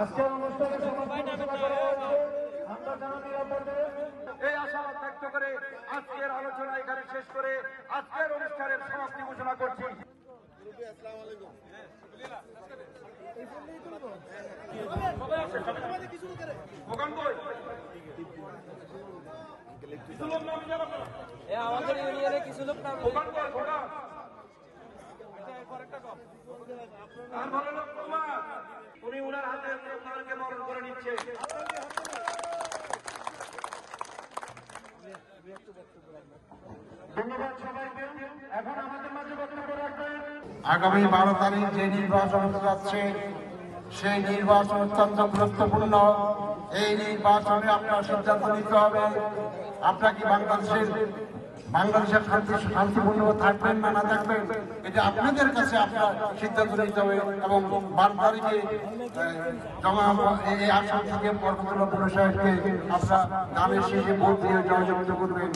আজকের অনুষ্ঠানে সমাপ্তি ঘোষণা করা হয়েছে। আমরা জানা নিরাপদে এই আশা ব্যক্ত করে আজকের আলোচনা এখানে শেষ করে আজকের অনুষ্ঠানের সমাপ্তি ঘোষণা করছি। আমাদের ইউনিয়নে কিছু লোক নাম উনি উনার হাতে ওনাকে বরণ করে নিচ্ছে। ধন্যবাদ সবাইকে। এখন আমাদের মাঝে বক্তব্য রাখবেন আগামী 12 তারিখ যে নির্বাচন হতে যাচ্ছে সেই নির্বাচন অত্যন্ত গুরুত্বপূর্ণ। এই নির্বাচনে আপনার সিদ্ধান্ত নিতে হবে আপনারা কি বাংলাদেশের শান্তিপূর্ণ থাকবেন না না থাকবেন, এটা আপনাদের কাছে আপনার সিদ্ধান্ত নিতে হবে। এবং 12 তারিখে এই আসন থেকে পরবর্তী সাহেবকে আপনারা দানের শেষে ভোট দিয়ে জয়যুক্ত করবেন।